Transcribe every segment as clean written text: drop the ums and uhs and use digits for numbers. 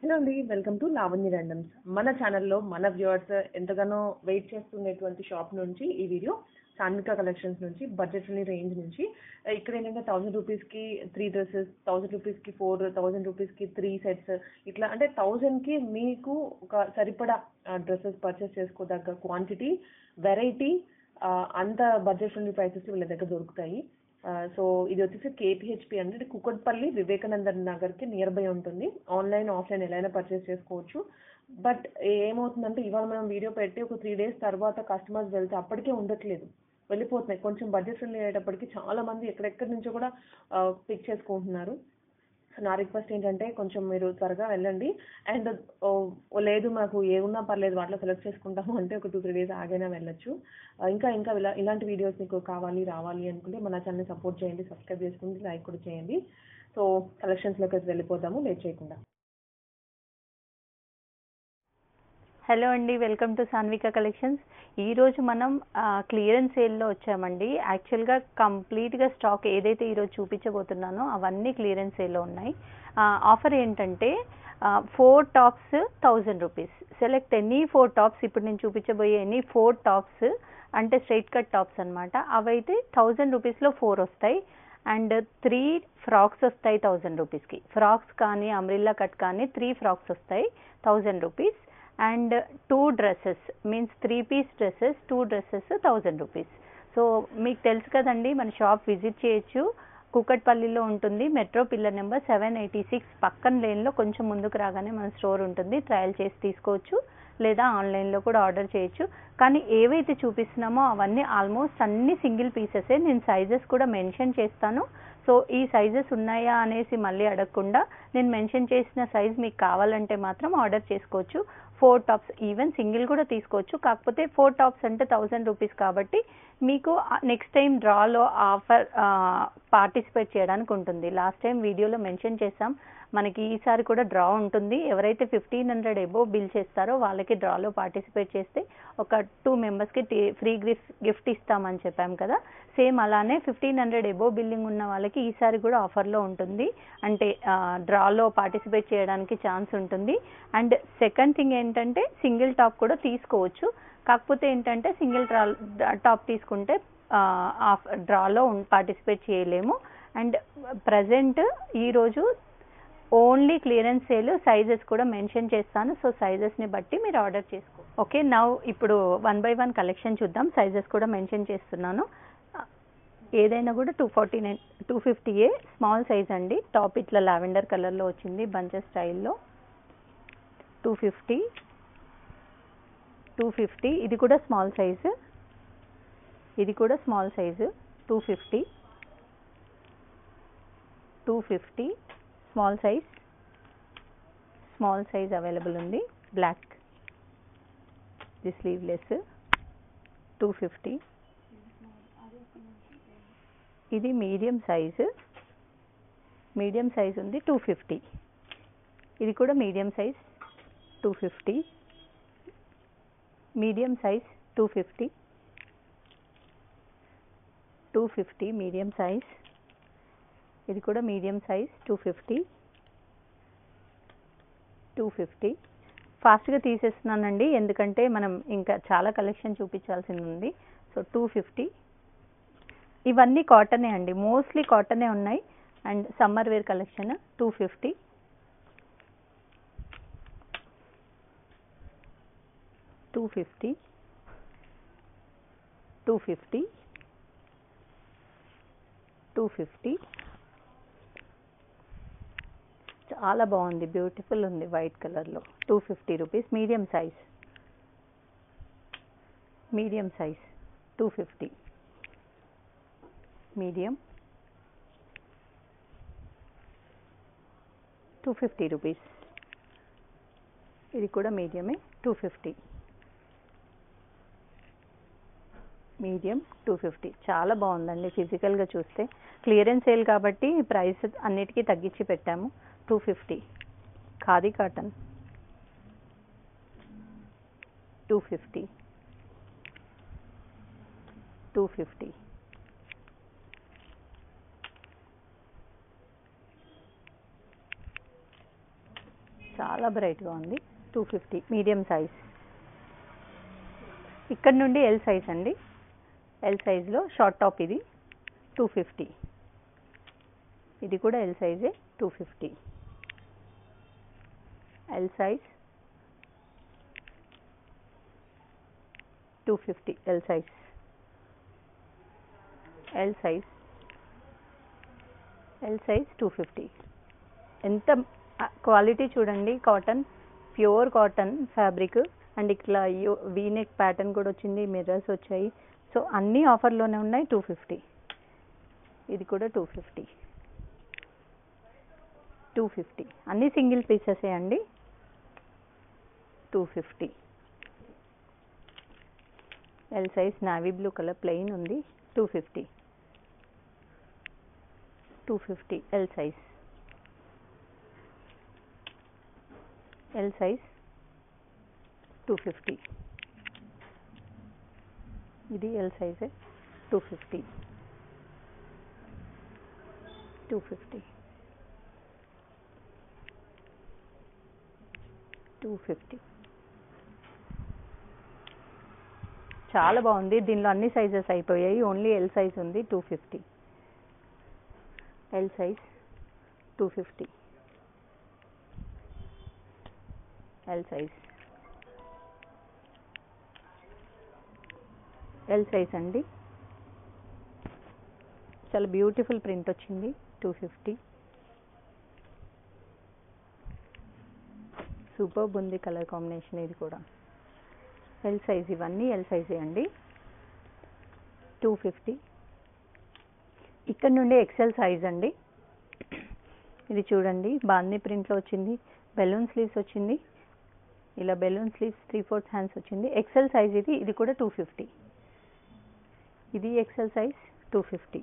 Hello అండి. Welcome to Lavanya randoms. మన ఛానల్‌లో మన వ్యూవర్స్ ఎంతగానో వెయిట్ చేస్తున్నటువంటి షాప్ నుంచి ఈ వీడియో సాన్విక కలెక్షన్స్ నుంచి బడ్జెట్ ఫ్రెండ్లీ రేంజ్ నుంచి ఇక్కడ ఏంటంటే 1000 రూపీస్‌కి 3 డ్రెసెస్, 1000 రూపీస్‌కి 4, 1000 రూపీస్‌కి 3 సెట్స్ ఇట్లా అంటే 1000కి మీకు ఒక సరిపడా డ్రెసెస్ పర్చేస్ చేసుకోదగ్గ క్వాంటిటీ, వెరైటీ అంత బడ్జెట్ ఫ్రెండ్లీ ప్రైసెస్ వీళ్ళ దగ్గర దొరుకుతాయి. సో ఇది వచ్చేసి కేపీహెచ్పి అంటే కుకట్పల్లి వివేకానంద నగర్కి నియర్ బై ఉంటుంది. ఆన్లైన్ ఆఫ్లైన్ ఎలా అయినా పర్చేస్ చేసుకోవచ్చు. బట్ ఏమవుతుందంటే ఇవాళ మనం వీడియో పెట్టి ఒక 3 డేస్ తర్వాత కస్టమర్స్ వెళ్తే అప్పటికే ఉండట్లేదు, వెళ్ళిపోతున్నాయి. కొంచెం బడ్జెట్ ఫ్రెండ్లీ అయ్యేటప్పటికి చాలా మంది ఎక్కడెక్కడి నుంచో కూడా పిక్ చేసుకుంటున్నారు. సో నా రిక్వెస్ట్ ఏంటంటే కొంచెం మీరు త్వరగా వెళ్ళండి. అండ్ లేదు మాకు ఏమున్నా పర్లేదు వాటిలో సెలెక్ట్ చేసుకుంటాము అంటే ఒక 2-3 డేస్ ఆగైనా వెళ్ళొచ్చు. ఇంకా ఇంకా ఇలాంటి వీడియోస్ మీకు కావాలి రావాలి అనుకుంటే మన ఛానల్ని సపోర్ట్ చేయండి, సబ్స్క్రైబ్ చేసుకోండి, లైక్ కూడా చేయండి. సో కలెక్షన్స్లోకి వెళ్ళిపోదాము లేట్ చేయకుండా. హలో అండి, వెల్కమ్ టు సాన్విక కలెక్షన్స్. ఈరోజు మనం క్లియరెన్స్ సేల్లో వచ్చామండి. యాక్చువల్గా కంప్లీట్గా స్టాక్ ఏదైతే ఈరోజు చూపించబోతున్నానో అవన్నీ క్లియరెన్స్ సేల్లో ఉన్నాయి. ఆఫర్ ఏంటంటే 4 tops 1000 rupees. Select any 4 tops. ఇప్పుడు నేను చూపించబోయే ఎనీ 4 టాప్స్ అంటే స్ట్రైట్ కట్ టాప్స్ అనమాట. అవైతే 1000 రూపీస్లో 4 వస్తాయి. అండ్ 3 ఫ్రాక్స్ వస్తాయి 1000 రూపీస్కి. ఫ్రాక్స్ కానీ అమ్రిల్లా కట్ కానీ 3 ఫ్రాక్స్ వస్తాయి 1000 rupees. And 2 dresses means 3 piece dresses, 2 dresses 1000 rupees. So మీకు తెలుసు కదండి, మన షాప్ విజిట్ చేయొచ్చు. కూకట్పల్లిలో ఉంటుంది. మెట్రో పిల్లర్ నెంబర్ 786 పక్కన లేన్లో కొంచెం ముందుకు రాగానే మన స్టోర్ ఉంటుంది. ట్రయల్ చేసి తీసుకోవచ్చు, లేదా ఆన్లైన్లో కూడా ఆర్డర్ చేయొచ్చు. కానీ ఏవైతే చూపిస్తున్నామో అవన్నీ ఆల్మోస్ట్ అన్ని సింగిల్ పీసెసే. నేను సైజెస్ కూడా మెన్షన్ చేస్తాను. సో ఈ సైజెస్ ఉన్నాయా అనేసి మళ్ళీ అడగకుండా నేను మెన్షన్ చేసిన సైజ్ మీకు కావాలంటే మాత్రం ఆర్డర్ చేసుకోవచ్చు. 4 టాప్స్, ఈవెన్ సింగిల్ కూడా తీసుకోవచ్చు. కాకపోతే 4 టాప్స్ అంటే 1000 రూపీస్ కాబట్టి మీకు నెక్స్ట్ టైం డ్రాలో ఆఫర్ పార్టిసిపేట్ చేయడానికి ఉంటుంది. లాస్ట్ టైం వీడియోలో మెన్షన్ చేసాం, మనకి ఈసారి కూడా డ్రా ఉంటుంది. ఎవరైతే 1500 ఎబోవ్ బిల్ చేస్తారో వాళ్ళకి డ్రాలో పార్టిసిపేట్ చేస్తే ఒక 2 మెంబర్స్కి ఫ్రీ గిఫ్ట్ ఇస్తామని చెప్పాం కదా. సేమ్ అలానే 1500 ఎబోవ్ బిల్లింగ్ ఉన్న వాళ్ళకి ఈసారి కూడా ఆఫర్లో ఉంటుంది. అంటే డ్రాలో పార్టిసిపేట్ చేయడానికి ఛాన్స్ ఉంటుంది. అండ్ సెకండ్ థింగ్ ఏంటంటే సింగిల్ టాప్ కూడా తీసుకోవచ్చు. కాకపోతే ఏంటంటే సింగిల్ టాప్ తీసుకుంటే డ్రాలో పార్టిసిపేట్ చేయలేము. అండ్ ప్రజెంట్ ఈరోజు ఓన్లీ క్లియరెన్స్ సేల్. సైజెస్ కూడా మెన్షన్ చేస్తాను. సో సైజెస్ని బట్టి మీరు ఆర్డర్ చేసుకో. ఓకే, నౌ ఇప్పుడు 1 by 1 కలెక్షన్ చూద్దాం. సైజెస్ కూడా మెన్షన్ చేస్తున్నాను. ఏదైనా కూడా 249, 250 స్మాల్ సైజ్ అండి. టాప్ ఇట్లా లావెండర్ కలర్లో వచ్చింది బంచెస్ స్టైల్లో. 250, 250. ఇది కూడా స్మాల్ సైజు, ఇది కూడా small size. 250, 250 small size available ఉంది. బ్లాక్, ఇది స్లీవ్లెస్. 250. ఇది మీడియం సైజు ఉంది. 250. ఇది కూడా medium size. 250 medium size. 250, 250 medium size. ఇది కూడా మీడియం సైజ్. 250, 250. ఫాస్ట్గా తీసేస్తున్నానండి ఎందుకంటే మనం ఇంకా చాలా కలెక్షన్ చూపించాల్సింది ఉంది. సో 250. ఇవన్నీ కాటనే అండి, మోస్ట్లీ కాటనే ఉన్నాయి. And summer wear collection. 250, 250, 250, 250. చాలా బాగుంది, బ్యూటిఫుల్ ఉంది వైట్ కలర్లో. 250 rupees. Medium size, 250 medium, 250 rupees. ఇది కూడా మీడియమే. 250 మీడియం, 250. చాలా బాగుందండి ఫిజికల్గా చూస్తే. క్లియరెన్స్ సేల్ కాబట్టి ప్రైస్ అన్నిటికీ తగ్గించి పెట్టాము. 250 ఖాదీ కాటన్. 250, 250. చాలా బ్రైట్గా ఉంది. 250 మీడియం సైజ్. ఇక్కడ నుండి ఎల్ సైజ్ అండి. ఎల్ సైజ్లో షార్ట్ టాప్ ఇది 250. ఇది కూడా ఎల్ సైజే 250. L size 250. L size. L size. L size 250. ఎంత క్వాలిటీ చూడండి. Cotton, pure cotton fabric and ఇట్లా వీనెక్ ప్యాటర్న్ కూడా వచ్చింది, మిర్రర్స్ వచ్చాయి. సో అన్నీ ఆఫర్లోనే ఉన్నాయి. 250. ఇది కూడా 250. 250 అన్నీ సింగిల్ పీసెసే అండి. 250. L size navy blue colour plain ఉంది. 250. 250 ఎల్ సైజ్. L size 250. ఇది ఎల్ సైజే 250. 250. 250. చాలా బాగుంది. దీనిలో అన్ని సైజెస్ అయిపోయాయి. ఓన్లీ ఎల్ సైజ్ ఉంది. 250. L size 250. L size. L size అండి. చాలా బ్యూటిఫుల్ ప్రింట్ వచ్చింది. 250. సూపర్బ్ ఉంది కలర్ కాంబినేషన్. ఇది కూడా ఎల్ సైజ్. ఇవన్నీ ఎల్ సైజే అండి. 250. ఇక్కడ నుండి ఎక్సెల్ సైజ్ అండి. ఇది చూడండి, బాందీ ప్రింట్లో వచ్చింది. బెలూన్ స్లీవ్స్ వచ్చింది. ఇలా బెలూన్ స్లీవ్స్ 3/4 హ్యాండ్స్ వచ్చింది. ఎక్సెల్ సైజ్ ఇది. ఇది కూడా 250. ఇది ఎక్సెల్ సైజ్ 250.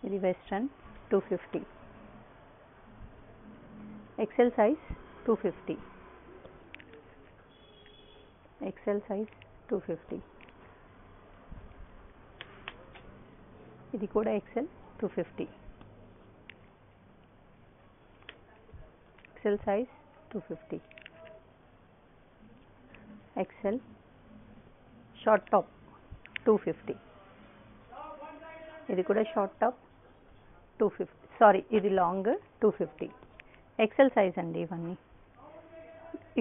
ఇది western 250. XL size 250. XL size 250. ఇది కూడా XL 250. XL size 250. XL short top 250. ఇది కూడా షార్ట్ టాప్ 250. సారీ, ఇది లాంగ్ 250. ఎక్సెల్ సైజ్ అండి ఇవన్నీ.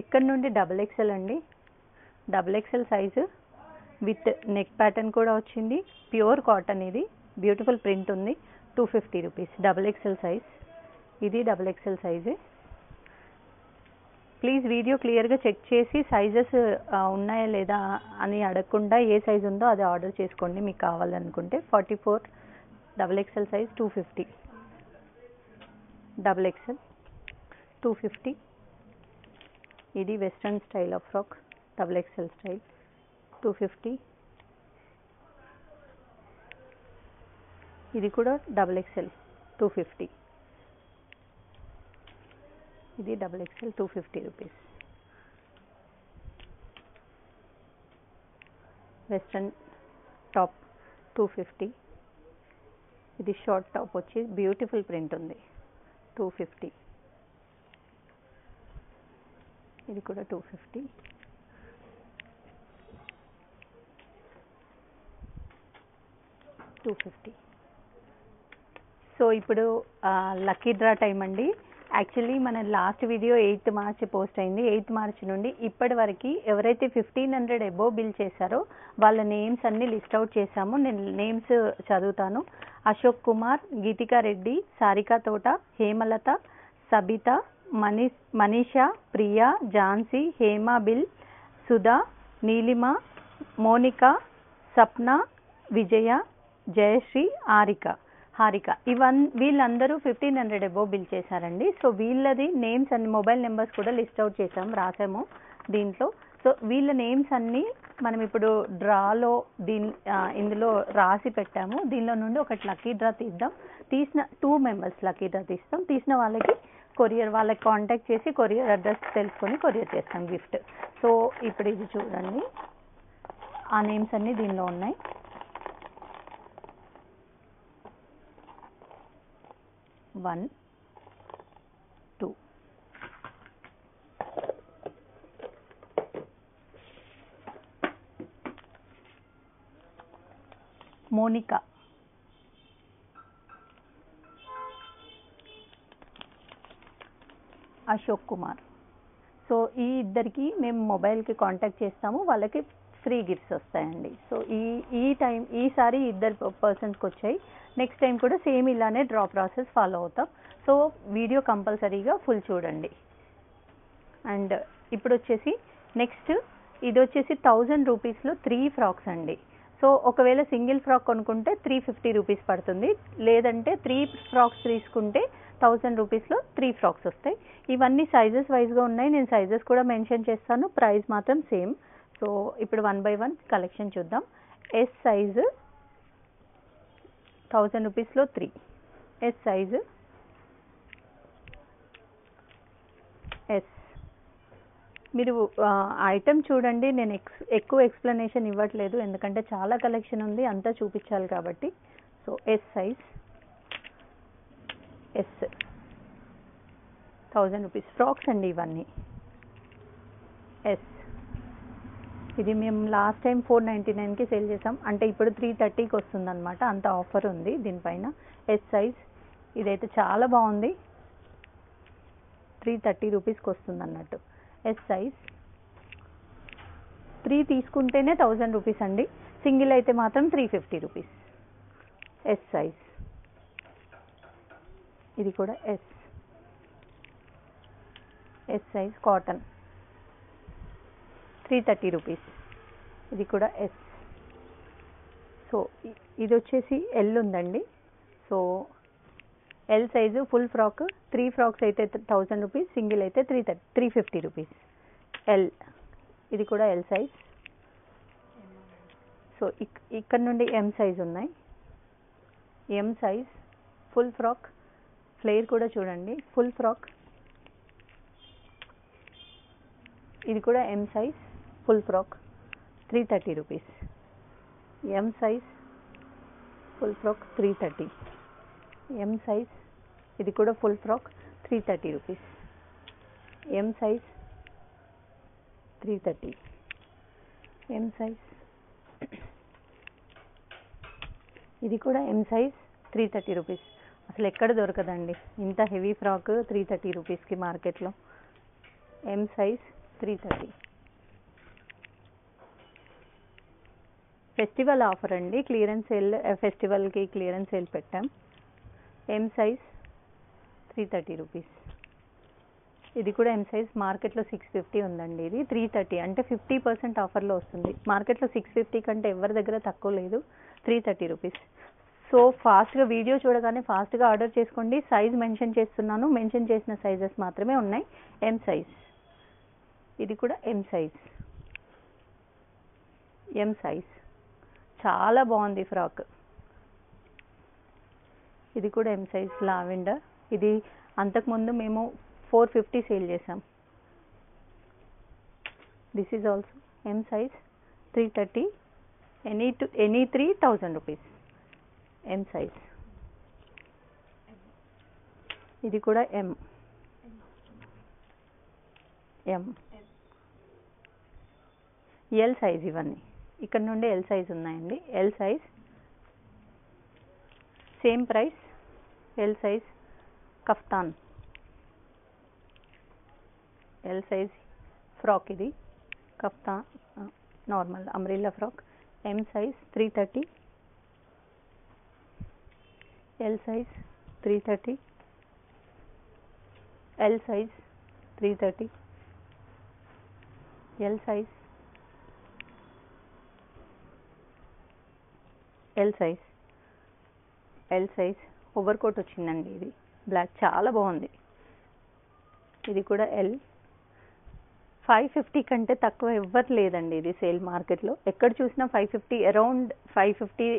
ఇక్కడ నుండి డబుల్ ఎక్సెల్ అండి. Double XL size with neck pattern కూడా వచ్చింది. Pure cotton. ఇది బ్యూటిఫుల్ ప్రింట్ ఉంది. 250 రూపీస్. Double XL size. ఇది డబుల్ ఎక్సెల్ సైజే. ప్లీజ్ వీడియో క్లియర్గా చెక్ చేసి సైజెస్ ఉన్నాయా లేదా అని అడగకుండా ఏ సైజ్ ఉందో అది ఆర్డర్ చేసుకోండి మీకు కావాలనుకుంటే. 44 double XL size 250. Double XL 250. ఇది western style of frock double XL style 250. ఇది కూడా డబుల్ ఎక్సెల్ 250. ఇది double XL 250 rupees. Western top 250. ఇది షార్ట్ టాప్ వచ్చి బ్యూటిఫుల్ ప్రింట్ ఉంది. 250. ఇది కూడా 250. 250. సో ఇప్పుడు లక్కీ డ్రా టైం అండి. యాక్చువల్లీ మన last video 8th March post అయింది. 8th మార్చ్ నుండి ఇప్పటి వరకు ఎవరైతే 1500 అబోవ్ బిల్ చేశారో వాళ్ళ నేమ్స్ అన్ని లిస్ట్ అవుట్ చేశాము. నేను నేమ్స్ చదువుతాను. అశోక్ కుమార్, గీతికా రెడ్డి, సారికా తోట, హేమలత, సబిత, మనీషా, ప్రియా, ఝాన్సీ, హేమా బిల్, సుధా, నీలిమ, మోనిక, సప్న, విజయ, జయశ్రీ, హారిక వీళ్ళందరూ 1500 అబోవ్ బిల్ చేశారండి. సో వీళ్ళది నేమ్స్ అన్ని మొబైల్ నెంబర్స్ కూడా లిస్ట్ అవుట్ చేసాము, రాసాము దీంట్లో. సో వీళ్ళ నేమ్స్ అన్నీ మనం ఇప్పుడు డ్రాలో ఇందులో రాసి పెట్టాము. దీనిలో నుండి ఒకటి లక్కీ డ్రా తీద్దాం. తీసిన 2 మెంబర్స్ లక్కీ డ్రా తీస్తాం. తీసిన వాళ్ళకి వాళ్ళకి కాంటాక్ట్ చేసి కొరియర్ అడ్రస్ తెలుసుకొని కొరియర్ చేస్తాం గిఫ్ట్. సో ఇప్పుడు ఇది చూడండి, ఆ నేమ్స్ అన్నీ దీనిలో ఉన్నాయి. 1 2 మోనికా, అశోక్ కుమార్. సో ఈ ఇద్దరికి మేము మొబైల్కి కాంటాక్ట్ చేస్తాము, వాళ్ళకి ఫ్రీ గిఫ్ట్స్ వస్తాయండి. సో ఈసారి ఇద్దరు పర్సన్స్కి వచ్చాయి. నెక్స్ట్ టైం కూడా సేమ్ ఇలానే డ్రా ప్రాసెస్ ఫాలో అవుతాం. సో వీడియో కంపల్సరీగా ఫుల్ చూడండి. అండ్ ఇప్పుడు వచ్చేసి నెక్స్ట్ ఇది వచ్చేసి 1000 రూపీస్లో 3 ఫ్రాక్స్ అండి. సో ఒకవేళ సింగిల్ ఫ్రాక్ కొనుక్కుంటే 350 రూపీస్ పడుతుంది, లేదంటే 3 ఫ్రాక్స్ తీసుకుంటే 1000 రూపీస్లో 3 ఫ్రాక్స్ వస్తాయి. ఇవన్నీ సైజెస్ వైజ్గా ఉన్నాయి, నేను సైజెస్ కూడా మెన్షన్ చేస్తాను, ప్రైస్ మాత్రం సేమ్. సో ఇప్పుడు 1 by 1 కలెక్షన్ చూద్దాం. ఎస్ సైజు 1000 రూపీస్లో 3, ఎస్ సైజు ఎస్. మీరు ఐటమ్ చూడండి, నేను ఎక్కువ ఎక్స్ప్లెనేషన్ ఇవ్వట్లేదు ఎందుకంటే చాలా కలెక్షన్ ఉంది, అంతా చూపించాలి కాబట్టి. So S size, S 1000 rupees frocks అండి ఇవన్నీ. ఎస్ ఇది మేము లాస్ట్ టైం 499కి సేల్ చేసాం, అంటే ఇప్పుడు 330కి వస్తుంది అనమాట, అంత ఆఫర్ ఉంది దీనిపైన. ఎస్ సైజ్ ఇదైతే చాలా బాగుంది, 330 రూపీస్కి వస్తుంది అన్నట్టు. ఎస్ సైజ్ 3 తీసుకుంటేనే 1000 రూపీస్ అండి, సింగిల్ అయితే మాత్రం 350 రూపీస్. ఎస్ సైజ్ ఇది కూడా S, S size cotton 330 rupees, ఇది కూడా ఎస్. సో ఇది వచ్చేసి ఎల్ ఉందండి. So L size full frock, 3 frocks అయితే 1000 రూపీస్, సింగిల్ అయితే 350 రూపీస్. ఎల్ ఇది కూడా ఎల్ సైజ్. సో ఇక్కడ నుండి ఎం సైజ్ ఉన్నాయి, M size full frock, flare కూడా చూడండి ఫుల్ ఫ్రాక్, ఇది కూడా M size full frock 330 rupees. M size full frock 330, M size ఇది కూడా full frock 330 rupees. M size 330, M size ఇది కూడా ఎం సైజ్ 330 రూపీస్. అసలు ఎక్కడ దొరకదండి ఇంత హెవీ ఫ్రాక్ 330 రూపీస్కి మార్కెట్లో. ఎం సైజ్ 330. ఫెస్టివల్ ఆఫర్ అండి, క్లియరెన్స్ సేల్, ఫెస్టివల్కి క్లియరెన్స్ సేల్ పెట్టాం. ఎం సైజ్ 330 రూపీస్, ఇది కూడా ఎం సైజ్. మార్కెట్లో 650 ఉందండి, ఇది 330 అంటే 50% ఆఫర్లో వస్తుంది. మార్కెట్లో 650 కంటే ఎవరి దగ్గర తక్కువ లేదు, 330 రూపీస్. సో ఫాస్ట్గా వీడియో చూడగానే ఫాస్ట్గా ఆర్డర్ చేసుకోండి. సైజ్ మెన్షన్ చేస్తున్నాను, మెన్షన్ చేసిన సైజెస్ మాత్రమే ఉన్నాయి. ఎం సైజ్ ఇది కూడా ఎం సైజ్, ఎం సైజ్ చాలా బాగుంది ఫ్రాక్. ఇది కూడా ఎం సైజ్ లావెండర్, ఇది అంతకుముందు మేము 450 సేల్ చేసాం. This is also M size 330, any 3000 rupees. M size ఇది కూడా ఎం, ఎం ఎల్ సైజ్ ఇవన్నీ ఇక్కడ నుండి ఎల్ సైజ్ ఉన్నాయండి. L size same price. L size kaftan, L size frock, ఇది kaftan normal umbrella frock. M size 330, L size 330, L size 330, L size, L size, L size overcoat వచ్చిందండి, ఇది black చాలా బాగుంది. ఇది కూడా L. 550 కంటే తక్కువ ఎవ్వరు లేదండి ఇది సేల్ మార్కెట్లో, ఎక్కడ చూసినా 550, around 550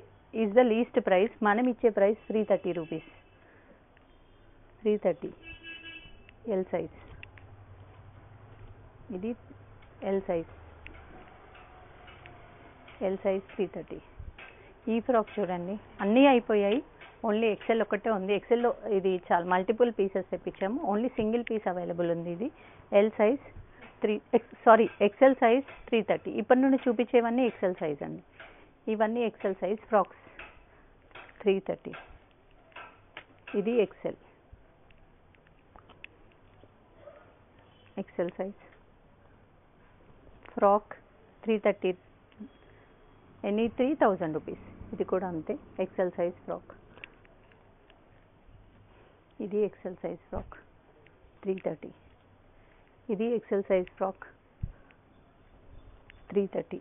is the least price. మనం ఇచ్చే ప్రైస్ 330 రూపీస్. 330 ఎల్ సైజ్, ఇది ఎల్ సైజ్, ఎల్ సైజ్ 330. ఈ ఫ్రాక్ చూడండి అన్నీ అయిపోయాయి, ఓన్లీ ఎక్సెల్ ఒకటే ఉంది. ఎక్సెల్లో ఇది చాలా మల్టిపుల్ పీసెస్ తెప్పించాము, ఓన్లీ సింగిల్ పీస్ అవైలబుల్ ఉంది. ఇది ఎల్ సైజ్ ఎక్సెల్ సైజ్ 330. ఇప్పటి నుండి చూపించేవన్నీ ఎక్సెల్ సైజ్ అండి, ఇవన్నీ ఎక్సెల్ సైజ్ ఫ్రాక్స్. 330. ఇది XL size. Frock 330, any 3000 rupees. ఇది కూడా అంతే, ఎక్సెల్ సైజ్ ఫ్రాక్. ఇది ఎక్సెల్ సైజ్ ఫ్రాక్ 330. ఇది XL size frock 330.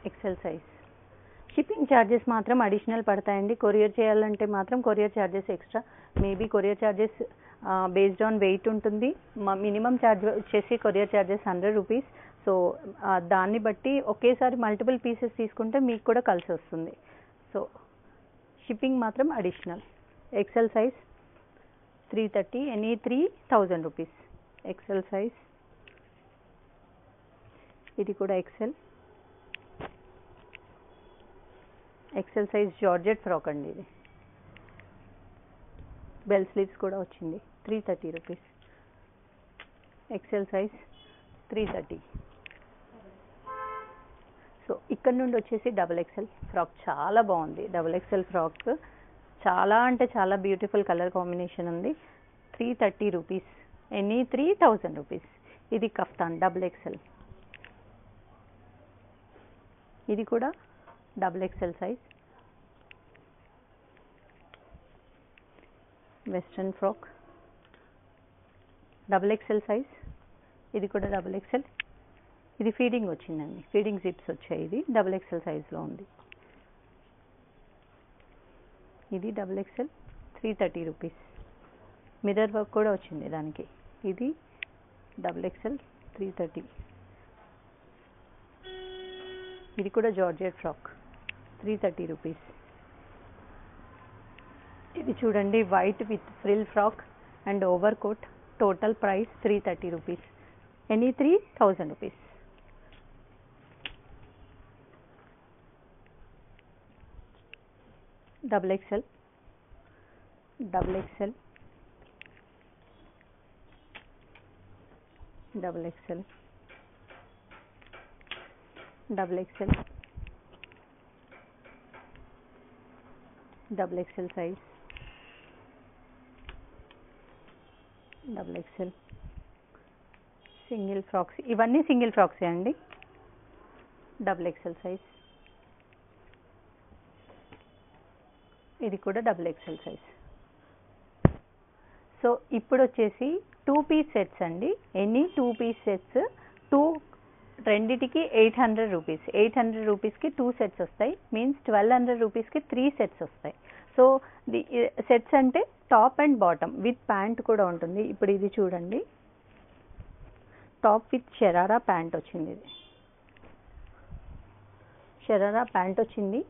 XL size. Shipping charges మాత్రం అడిషనల్ పడతాయండి. కొరియర్ చేయాలంటే మాత్రం courier charges extra. Maybe courier charges based on weight ఉంటుంది. మినిమం ఛార్జ్ వచ్చేసి కొరియర్ ఛార్జెస్ 100 రూపీస్. సో దాన్ని బట్టి ఒకేసారి మల్టిపుల్ పీసెస్ తీసుకుంటే మీకు కూడా కలిసి వస్తుంది. సో షిప్పింగ్ మాత్రం additional. XL size 330, any 3000 rupees. XL size. ఇది కూడా ఎక్సెల్ సైజ్ జార్జెట్ ఫ్రాక్ అండి. ఇది బెల్ స్లీవ్స్ కూడా వచ్చింది. 330 రూపీస్. XL size 330. సో ఇక్కడ నుండి వచ్చేసి డబుల్ ఎక్సెల్ ఫ్రాక్ చాలా బాగుంది. డబుల్ ఎక్సెల్ ఫ్రాక్ చాలా అంటే చాలా బ్యూటిఫుల్ కలర్ కాంబినేషన్ ఉంది. 330 రూపీస్, ఎనీ 3000 రూపీస్. ఇది కఫ్తాన్ డబుల్ ఎక్సెల్. ఇది కూడా double XL size. Western frock double XL size. ఇది కూడా డబుల్ ఎక్సెల్. ఇది ఫీడింగ్ వచ్చిందండి, ఫీడింగ్ జిప్స్ వచ్చాయి. ఇది డబుల్ ఎక్సెల్ సైజ్లో ఉంది. ఇది double XL 330 rupees. Mirror work కూడా వచ్చింది దానికి. ఇది డబుల్ ఎక్సెల్ 330. ఇది కూడా జార్జెట్ ఫ్రాక్ 330 రూపీస్. ఇది చూడండి white with frill frock and overcoat. Total price 330 rupees, any 3000 rupees. Double XL double XL double XL double XL double XL size. Double XL single frocks. ఇవన్నీ single ఫ్రాక్సే అండి. Double XL size. ఇది కూడా double XL size. So ఇప్పుడు వచ్చేసి 2 piece sets అండి. Any 2 piece sets, రెండిటికి 800 rupees. 800 రూపీస్కి 2 సెట్స్ వస్తాయి. మీన్స్ 1200 రూపీస్కి 3 సెట్స్ వస్తాయి. సో సెట్స్ అంటే top and bottom with pant కూడా ఉంటుంది. ఇప్పుడు ఇది చూడండి, టాప్ విత్ షరారా ప్యాంట్ వచ్చింది. ఇది షరారా ప్యాంట్ వచ్చింది,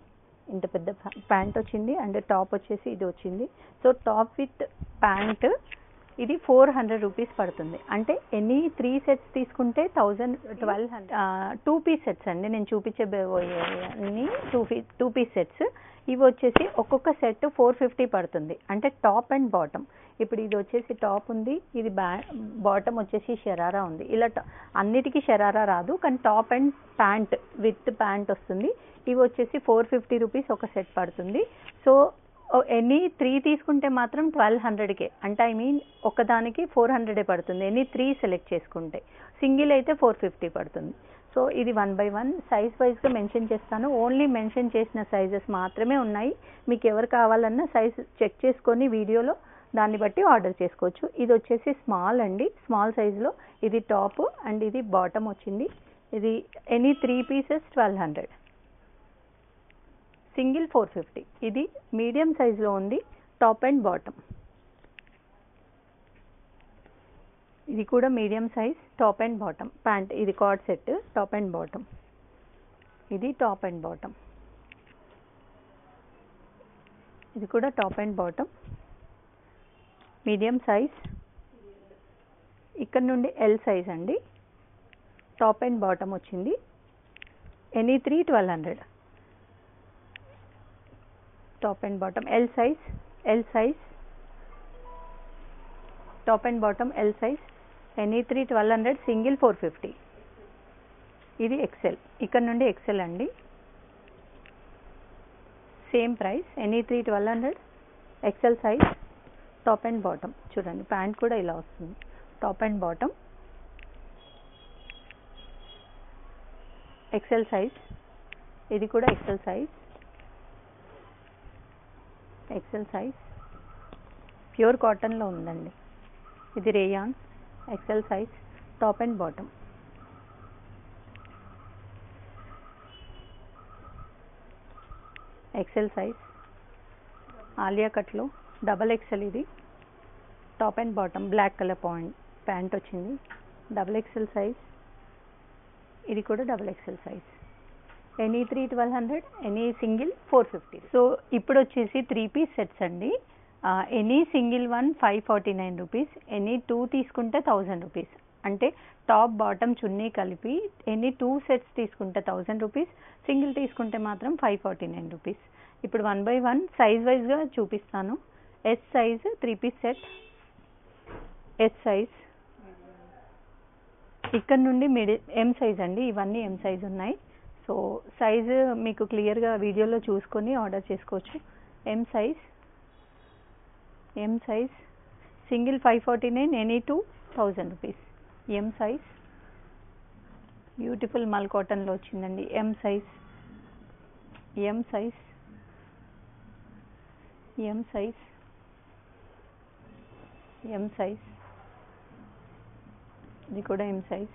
ఇంత పెద్ద ప్యాంట్ వచ్చింది. అండ్ టాప్ వచ్చేసి ఇది వచ్చింది. సో టాప్ విత్ ప్యాంట్ ఇది 400 రూపీస్ పడుతుంది. అంటే ఎనీ 3 సెట్స్ తీసుకుంటే 1200. 2 పీస్ సెట్స్ అండి నేను చూపించబోయే అన్ని 2 పీస్ సెట్స్. ఇవి వచ్చేసి ఒక్కొక్క సెట్ 450 పడుతుంది. అంటే టాప్ అండ్ బాటమ్. ఇప్పుడు ఇది వచ్చేసి టాప్ ఉంది, ఇది బాటమ్ వచ్చేసి షరారా ఉంది. ఇలా అన్నిటికీ షరారా రాదు, కానీ top and pant with pant వస్తుంది. ఇవి వచ్చేసి 450 రూపీస్ ఒక సెట్ పడుతుంది. సో ఎనీ 3 తీసుకుంటే మాత్రం 1200కే. అంటే ఐ మీన్ ఒకదానికి 400 పడుతుంది ఎనీ 3 సెలెక్ట్ చేసుకుంటే. సింగిల్ అయితే 450 పడుతుంది. సో ఇది 1 by 1 సైజ్ వైజ్గా మెన్షన్ చేస్తాను. ఓన్లీ మెన్షన్ చేసిన సైజెస్ మాత్రమే ఉన్నాయి. మీకు ఎవరు కావాలన్నా సైజ్ చెక్ చేసుకొని వీడియోలో దాన్ని బట్టి ఆర్డర్ చేసుకోవచ్చు. ఇది వచ్చేసి స్మాల్ అండి, స్మాల్ సైజులో. ఇది టాప్ అండ్ ఇది బాటమ్ వచ్చింది. ఇది ఎనీ 3 పీసెస్ 1200, సింగిల్ 450. ఇది మీడియం సైజులో ఉంది, టాప్ అండ్ బాటమ్. ఇది కూడా medium size, top and bottom. Pant ఇది cord set, top and bottom. ఇది టాప్ అండ్ బాటమ్. ఇది కూడా top and bottom, medium size. ఇక్కడ నుండి ఎల్ సైజ్ అండి. టాప్ అండ్ బాటమ్ వచ్చింది. Any 3 1200. Top and bottom L size. Top and bottom L size. Any 3 1200, single 450. ఇది XL, ఇక్కడ నుండి ఎక్సెల్ అండి. Same price, any 3 1200. XL size, top and bottom. చూడండి pant కూడా ఇలా వస్తుంది, top and bottom. XL size, ఇది కూడా XL size. XL size pure కాటన్లో ఉందండి. ఇది rayon. XL size, top and bottom. XL size Alia కట్లో డబల్ ఎక్సెల్. ఇది top and bottom, black colour pant వచ్చింది. డబల్ ఎక్సెల్ సైజ్, ఇది కూడా double XL size. Any 3 1200, any single 450. So ఇప్పుడు వచ్చేసి 3 పీస్ సెట్స్ అండి. Any single one 549 rupees, any 2 తీసుకుంటే 1000 rupees. అంటే టాప్ బాటమ్ చున్నీ కలిపి ఎనీ 2 సెట్స్ తీసుకుంటే 1000 రూపీస్, సింగిల్ తీసుకుంటే మాత్రం 549 రూపీస్. ఇప్పుడు 1 by 1 సైజ్ వైజ్గా చూపిస్తాను. S size 3 piece set. S size, ఇక్కడ నుండి ఎం సైజ్ అండి. ఇవన్నీ ఎం సైజ్ ఉన్నాయి. సో సైజు మీకు క్లియర్గా వీడియోలో చూసుకొని ఆర్డర్ చేసుకోవచ్చు. M size, M size single 549, any 2 1000 rupees. M size beautiful మల్ కాటన్లో వచ్చిందండి. M size, M size, M size, M size, ఇది కూడా ఎం సైజ్.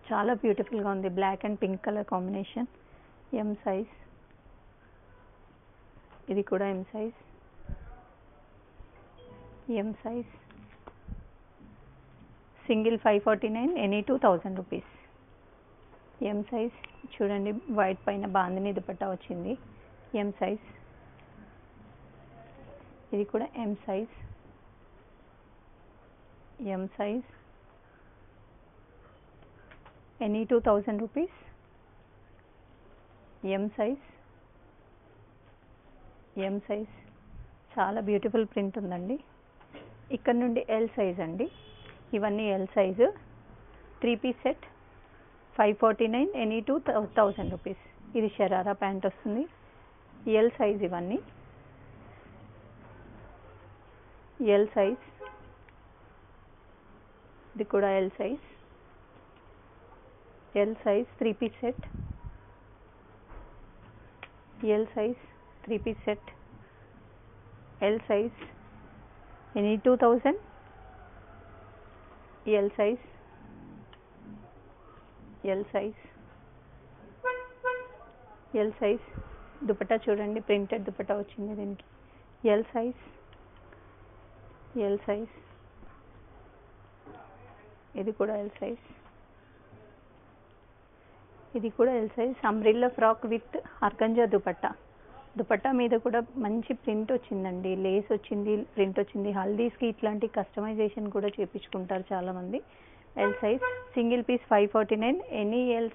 చాలా బ్యూటిఫుల్గా ఉంది, black and pink colour combination. M size, ఇది కూడా M size. M size single 549, any 2 1000 rupees. M size చూడండి, వైట్ పైన బాందిని దుపట్టా వచ్చింది. ఎం సైజ్, ఇది కూడా M size. M size any 2000 rupees. M size, M size చాలా బ్యూటిఫుల్ ప్రింట్ ఉందండి. ఇక్కడ నుండి ఎల్ సైజ్ అండి. ఇవన్నీ L size. 3 piece set 549, any 2 1000 rupees. ఇది షరారా ప్యాంట్ వస్తుంది. ఎల్ సైజ్ ఇవన్నీ. ఎల్ సైజ్, ఇది కూడా L size. L size 3 piece set. L size 3 piece set. L size any 2000. L size, L size, L size. Dupatta చూడండి, printed dupatta వచ్చింది దీనికి. L size, L size, ఇది కూడా ఎల్ సైజ్. ఇది కూడా L size. Umbrella frock with organza dupatta. Dupatta మీద కూడా మంచి ప్రింట్ వచ్చిందండి, లేస్ వచ్చింది, ప్రింట్ వచ్చింది. హల్దీస్కి ఇట్లాంటి కస్టమైజేషన్ కూడా చేయించుకుంటారు చాలామంది. L size single piece 549, any L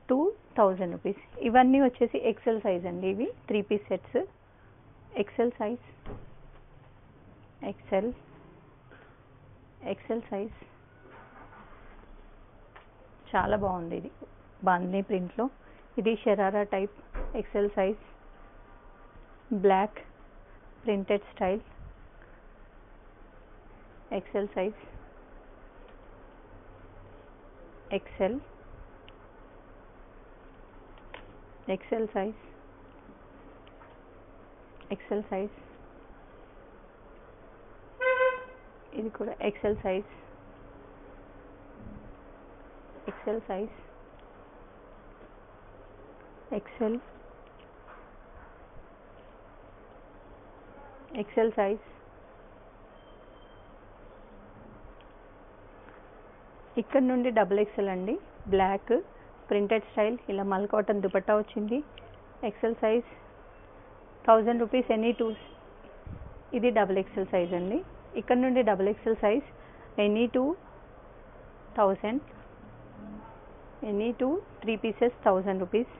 2000 rupees. ఇవన్నీ వచ్చేసి ఎక్సెల్ సైజ్ అండి. ఇవి 3 piece sets. XL size, XL, XL size చాలా బాగుంది. ఇది బాందిని ప్రింట్లో. ఇది sharara type. XL size, black printed style. XL size, XL, XL size, XL size. ఇది కూడా XL size. XL size, XL, XL size. ఇక్కడ నుండి డబుల్ ఎక్సెల్ అండి. బ్లాక్ ప్రింటెడ్ స్టైల్, ఇలా మల్ కాటన్ దుపట్టా వచ్చింది. XL size 1000 rupees, any 2. ఇది డబుల్ ఎక్సెల్ సైజ్ అండి. ఇక్కడ నుండి double XL size any 2000, any 2 3 pieces 1000 rupees.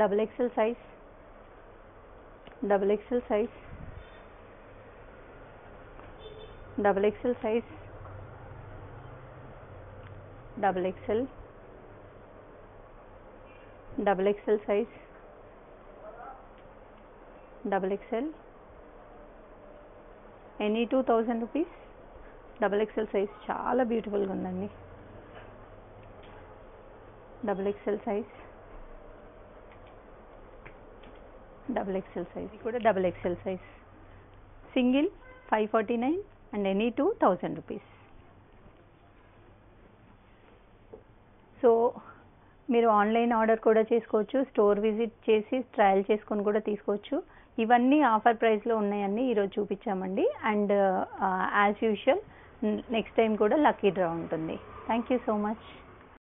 Double XL size, double XL size, double XL size, XXL, XXL size, XXL, any 2000 rupees. XXL size చాలా బ్యూటిఫుల్గా ఉందండి. XXL size, XXL size కూడా XXL size. Single 549 and any 2000 rupees. So మీరు online order కూడా చేసుకోవచ్చు, store visit చేసి trial చేసుకొని కూడా తీసుకోవచ్చు. ఇవన్నీ ఆఫర్ ప్రైస్లో ఉన్నాయన్నీ ఈరోజు చూపించామండి. And as usual next time కూడా లక్కీ డ్రా ఉంటుంది. Thank you so much.